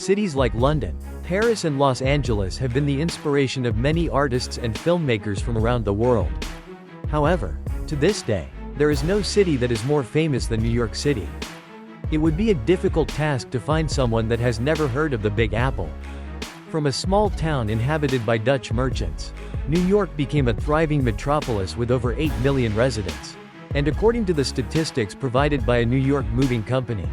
Cities like London, Paris and Los Angeles have been the inspiration of many artists and filmmakers from around the world. However, to this day, there is no city that is more famous than New York City. It would be a difficult task to find someone that has never heard of the Big Apple. From a small town inhabited by Dutch merchants, New York became a thriving metropolis with over 8 million residents. And according to the statistics provided by a New York moving company,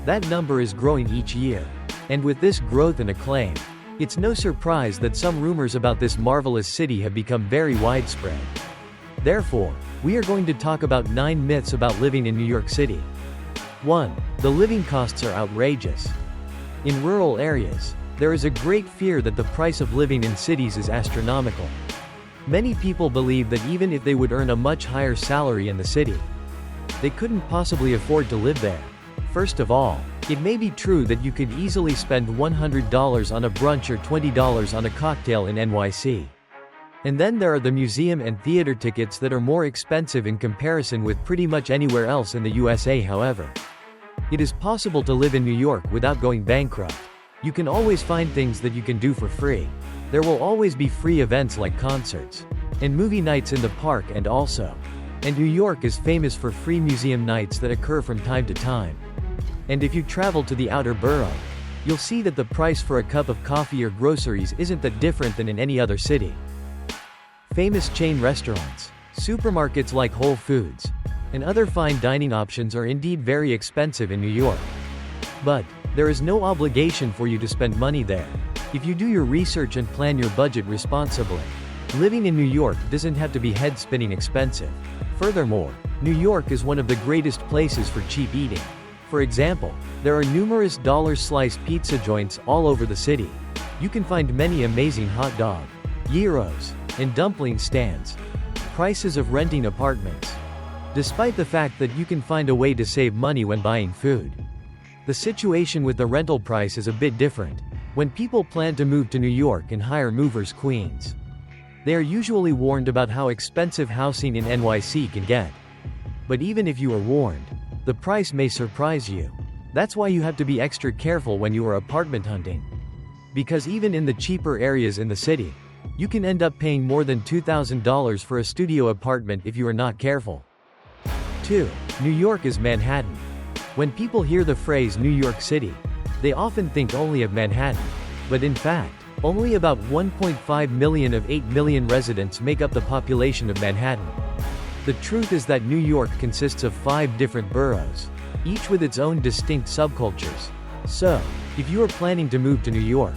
that number is growing each year. And with this growth and acclaim, it's no surprise that some rumors about this marvelous city have become very widespread. Therefore, we are going to talk about 9 myths about living in New York City. 1. The living costs are outrageous. In rural areas, there is a great fear that the price of living in cities is astronomical. Many people believe that even if they would earn a much higher salary in the city, they couldn't possibly afford to live there. First of all, it may be true that you could easily spend $100 on a brunch or $20 on a cocktail in NYC. And then there are the museum and theater tickets that are more expensive in comparison with pretty much anywhere else in the USA. However, it is possible to live in New York without going bankrupt. You can always find things that you can do for free. There will always be free events like concerts and movie nights in the park and New York is famous for free museum nights that occur from time to time. And if you travel to the outer borough, you'll see that the price for a cup of coffee or groceries isn't that different than in any other city. Famous chain restaurants, supermarkets like Whole Foods, and other fine dining options are indeed very expensive in New York. But there is no obligation for you to spend money there. If you do your research and plan your budget responsibly, living in New York doesn't have to be head-spinning expensive. Furthermore, New York is one of the greatest places for cheap eating. For example, there are numerous dollar-slice pizza joints all over the city. You can find many amazing hot dog, gyros, and dumpling stands. Prices of renting apartments. Despite the fact that you can find a way to save money when buying food, the situation with the rental price is a bit different. When people plan to move to New York and hire movers queens, they are usually warned about how expensive housing in NYC can get. But even if you are warned, the price may surprise you. That's why you have to be extra careful when you are apartment hunting. Because even in the cheaper areas in the city, you can end up paying more than $2,000 for a studio apartment if you are not careful. 2. New York is Manhattan. When people hear the phrase New York City, they often think only of Manhattan. But in fact, only about 1.5 million of 8 million residents make up the population of Manhattan. The truth is that New York consists of 5 different boroughs, each with its own distinct subcultures. So, if you are planning to move to New York,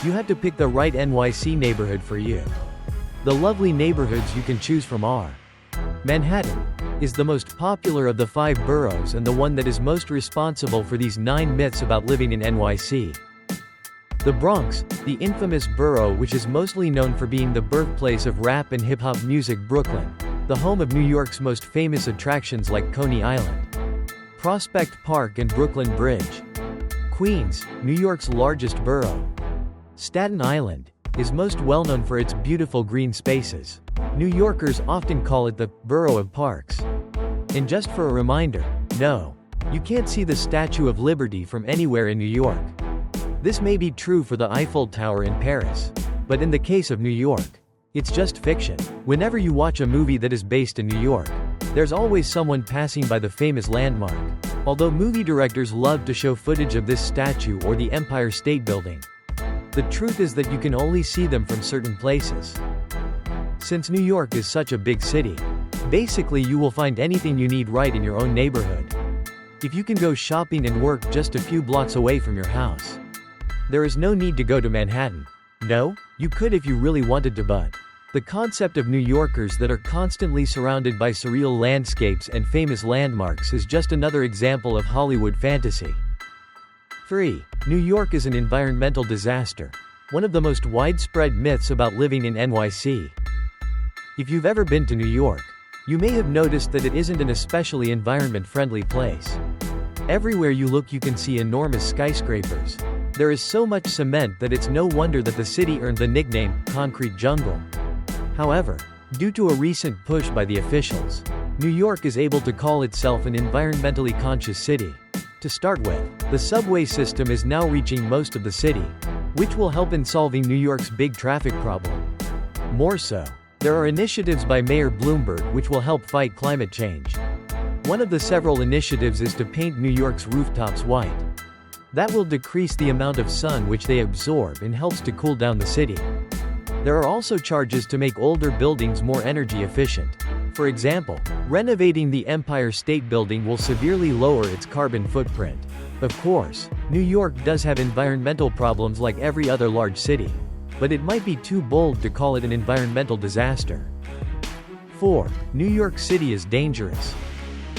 you have to pick the right NYC neighborhood for you. The lovely neighborhoods you can choose from are: Manhattan is the most popular of the 5 boroughs and the one that is most responsible for these 9 myths about living in NYC. The Bronx, the infamous borough which is mostly known for being the birthplace of rap and hip-hop music. Brooklyn, the home of New York's most famous attractions like Coney Island, Prospect Park and Brooklyn Bridge. Queens, New York's largest borough. Staten Island is most well known for its beautiful green spaces. New Yorkers often call it the borough of parks. And just for a reminder, no, you can't see the Statue of Liberty from anywhere in New York. This may be true for the Eiffel Tower in Paris, but in the case of New York, it's just fiction. Whenever you watch a movie that is based in New York, there's always someone passing by the famous landmark. Although movie directors love to show footage of this statue or the Empire State Building, the truth is that you can only see them from certain places. Since New York is such a big city, basically you will find anything you need right in your own neighborhood. If you can go shopping and work just a few blocks away from your house, there is no need to go to Manhattan. No, you could if you really wanted to, but the concept of New Yorkers that are constantly surrounded by surreal landscapes and famous landmarks is just another example of Hollywood fantasy. 3. New York is an environmental disaster. One of the most widespread myths about living in NYC. If you've ever been to New York, you may have noticed that it isn't an especially environment-friendly place. Everywhere you look you can see enormous skyscrapers. There is so much cement that it's no wonder that the city earned the nickname, Concrete Jungle. However, due to a recent push by the officials, New York is able to call itself an environmentally conscious city. To start with, the subway system is now reaching most of the city, which will help in solving New York's big traffic problem. More so, there are initiatives by Mayor Bloomberg which will help fight climate change. One of the several initiatives is to paint New York's rooftops white. That will decrease the amount of sun which they absorb and helps to cool down the city. There are also charges to make older buildings more energy efficient. For example, renovating the Empire State Building will severely lower its carbon footprint. Of course, New York does have environmental problems like every other large city, but it might be too bold to call it an environmental disaster. 4. New York City is dangerous.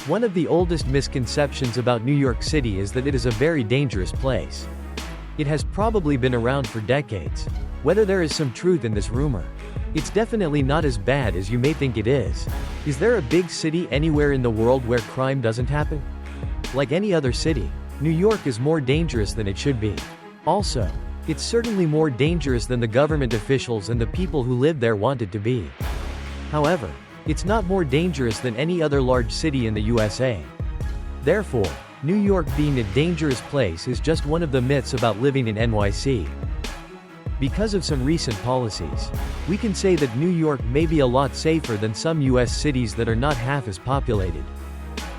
One of the oldest misconceptions about New York City is that it is a very dangerous place. It has probably been around for decades. Whether there is some truth in this rumor, it's definitely not as bad as you may think it is. Is there a big city anywhere in the world where crime doesn't happen? Like any other city, New York is more dangerous than it should be. Also, it's certainly more dangerous than the government officials and the people who live there want it to be. However, it's not more dangerous than any other large city in the USA. Therefore, New York being a dangerous place is just one of the myths about living in NYC. Because of some recent policies, we can say that New York may be a lot safer than some US cities that are not half as populated.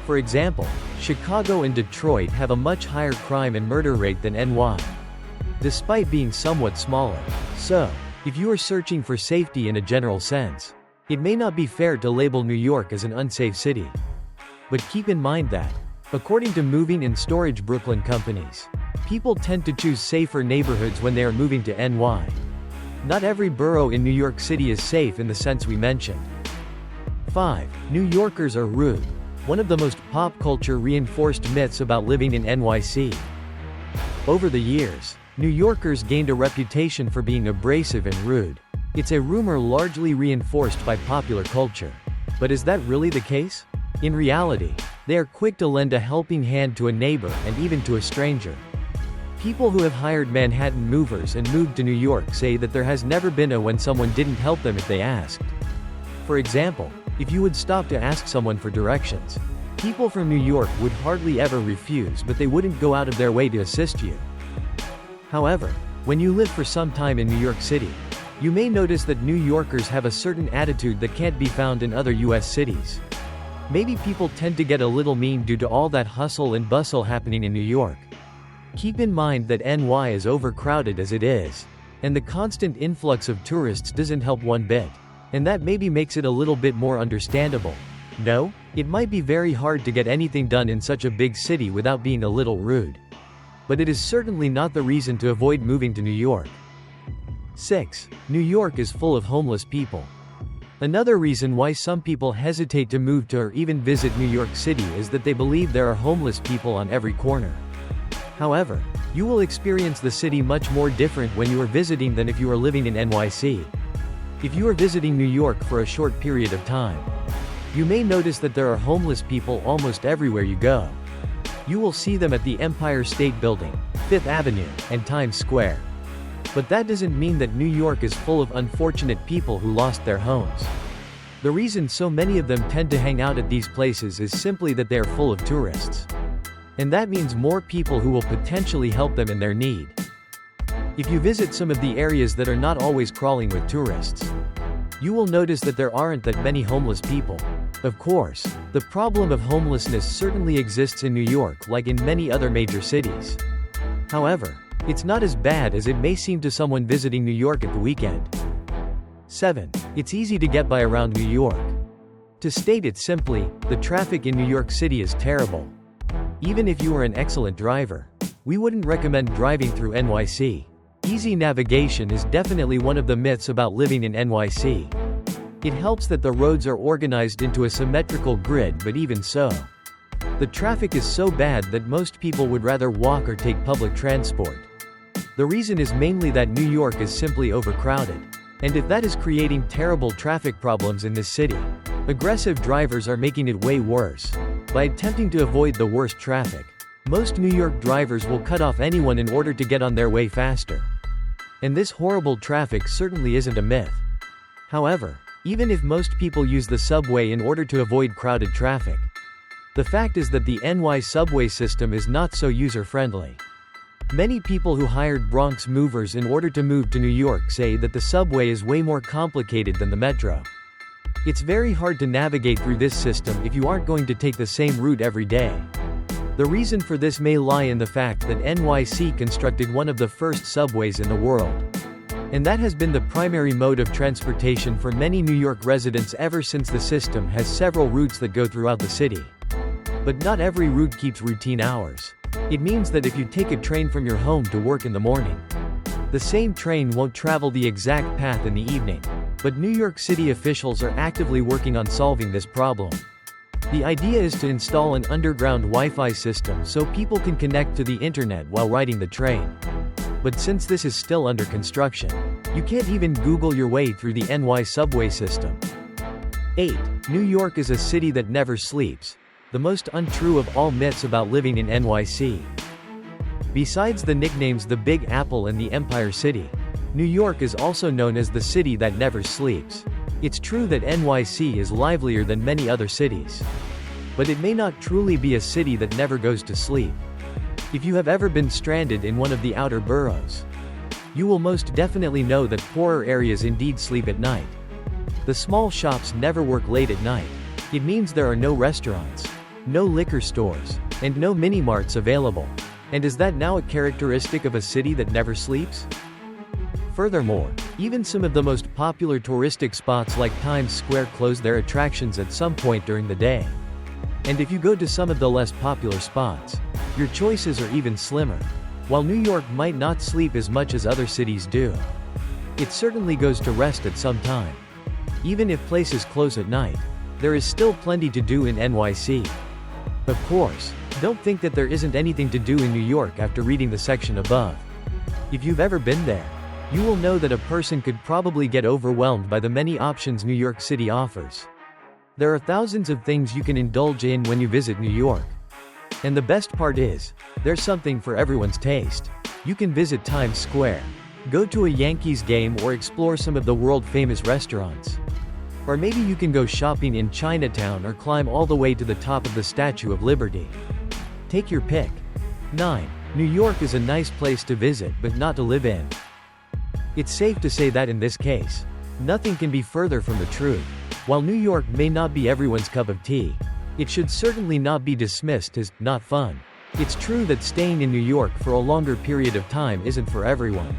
For example, Chicago and Detroit have a much higher crime and murder rate than NY, despite being somewhat smaller. So, if you are searching for safety in a general sense, it may not be fair to label New York as an unsafe city. But keep in mind that, according to moving and storage Brooklyn companies, people tend to choose safer neighborhoods when they are moving to NY. Not every borough in New York City is safe in the sense we mentioned. 5. New Yorkers are rude. One of the most pop culture reinforced myths about living in NYC. Over the years, New Yorkers gained a reputation for being abrasive and rude. It's a rumor largely reinforced by popular culture. But is that really the case? In reality, they are quick to lend a helping hand to a neighbor and even to a stranger. People who have hired Manhattan movers and moved to New York say that there has never been a when someone didn't help them if they asked. For example, if you would stop to ask someone for directions, people from New York would hardly ever refuse, but they wouldn't go out of their way to assist you. However, when you live for some time in New York City, you may notice that New Yorkers have a certain attitude that can't be found in other US cities. Maybe people tend to get a little mean due to all that hustle and bustle happening in New York. Keep in mind that NY is overcrowded as it is, and the constant influx of tourists doesn't help one bit. And that maybe makes it a little bit more understandable. No? It might be very hard to get anything done in such a big city without being a little rude. But it is certainly not the reason to avoid moving to New York. 6. New York is full of homeless people. Another reason why some people hesitate to move to or even visit New York City is that they believe there are homeless people on every corner. However, you will experience the city much more different when you are visiting than if you are living in NYC. If you are visiting New York for a short period of time, you may notice that there are homeless people almost everywhere you go. You will see them at the Empire State Building, Fifth Avenue, and Times Square. But that doesn't mean that New York is full of unfortunate people who lost their homes. The reason so many of them tend to hang out at these places is simply that they are full of tourists. And that means more people who will potentially help them in their need. If you visit some of the areas that are not always crawling with tourists, you will notice that there aren't that many homeless people. Of course, the problem of homelessness certainly exists in New York like in many other major cities. However, it's not as bad as it may seem to someone visiting New York at the weekend. 7. It's easy to get by around New York. To state it simply, the traffic in New York City is terrible. Even if you are an excellent driver, we wouldn't recommend driving through NYC. Easy navigation is definitely one of the myths about living in NYC. It helps that the roads are organized into a symmetrical grid, but even so, the traffic is so bad that most people would rather walk or take public transport. The reason is mainly that New York is simply overcrowded. And if that is creating terrible traffic problems in this city, aggressive drivers are making it way worse. By attempting to avoid the worst traffic, most New York drivers will cut off anyone in order to get on their way faster. And this horrible traffic certainly isn't a myth. However, even if most people use the subway in order to avoid crowded traffic, The fact is that the NY subway system is not so user-friendly. Many people who hired Bronx movers in order to move to New York say that the subway is way more complicated than the metro. It's very hard to navigate through this system if you aren't going to take the same route every day. The reason for this may lie in the fact that NYC constructed one of the first subways in the world. And that has been the primary mode of transportation for many New York residents ever since the system has several routes that go throughout the city. But not every route keeps routine hours. It means that if you take a train from your home to work in the morning, the same train won't travel the exact path in the evening. But New York City officials are actively working on solving this problem. The idea is to install an underground Wi-Fi system so people can connect to the internet while riding the train. But since this is still under construction, you can't even Google your way through the NY subway system. 8. New York is a city that never sleeps. The most untrue of all myths about living in NYC. Besides the nicknames the Big Apple and the Empire City, New York is also known as the city that never sleeps. It's true that NYC is livelier than many other cities. But it may not truly be a city that never goes to sleep. If you have ever been stranded in one of the outer boroughs, you will most definitely know that poorer areas indeed sleep at night. The small shops never work late at night. It means there are no restaurants, no liquor stores, and no mini-marts available. And is that now a characteristic of a city that never sleeps? Furthermore, even some of the most popular touristic spots like Times Square close their attractions at some point during the day. And if you go to some of the less popular spots, your choices are even slimmer. While New York might not sleep as much as other cities do, it certainly goes to rest at some time. Even if places close at night, there is still plenty to do in NYC. Of course, don't think that there isn't anything to do in New York after reading the section above. If you've ever been there, you will know that a person could probably get overwhelmed by the many options New York City offers. There are thousands of things you can indulge in when you visit New York. And the best part is, there's something for everyone's taste. You can visit Times Square, go to a Yankees game, or explore some of the world-famous restaurants. Or maybe you can go shopping in Chinatown or climb all the way to the top of the Statue of Liberty. Take your pick. 9. New York is a nice place to visit but not to live in. It's safe to say that in this case, nothing can be further from the truth. While New York may not be everyone's cup of tea, it should certainly not be dismissed as not fun. It's true that staying in New York for a longer period of time isn't for everyone.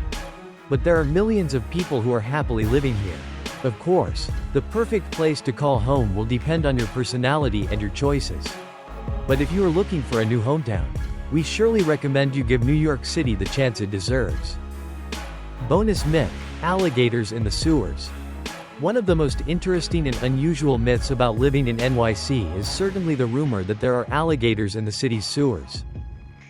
But there are millions of people who are happily living here. Of course, the perfect place to call home will depend on your personality and your choices. But if you are looking for a new hometown, we surely recommend you give New York City the chance it deserves. Bonus myth: alligators in the sewers. One of the most interesting and unusual myths about living in NYC is certainly the rumor that there are alligators in the city's sewers.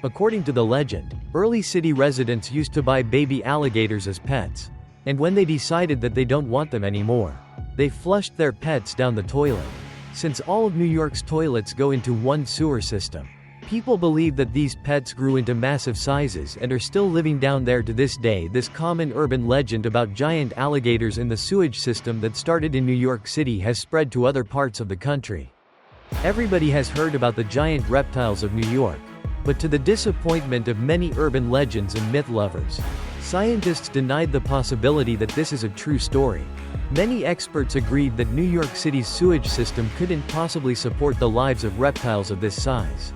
According to the legend, early city residents used to buy baby alligators as pets. And when they decided that they don't want them anymore, they flushed their pets down the toilet. Since all of New York's toilets go into one sewer system, people believe that these pets grew into massive sizes and are still living down there to this day. This common urban legend about giant alligators in the sewage system that started in New York City has spread to other parts of the country. Everybody has heard about the giant reptiles of New York, but to the disappointment of many urban legends and myth lovers, scientists denied the possibility that this is a true story. Many experts agreed that New York City's sewage system couldn't possibly support the lives of reptiles of this size.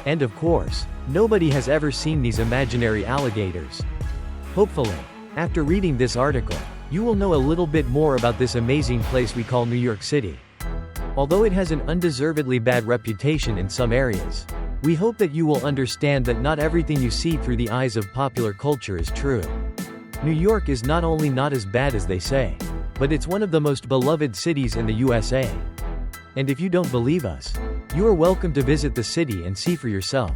And of course, nobody has ever seen these imaginary alligators. Hopefully, after reading this article, you will know a little bit more about this amazing place we call New York City. Although it has an undeservedly bad reputation in some areas, we hope that you will understand that not everything you see through the eyes of popular culture is true. New York is not only not as bad as they say, but it's one of the most beloved cities in the USA. And if you don't believe us, you are welcome to visit the city and see for yourself.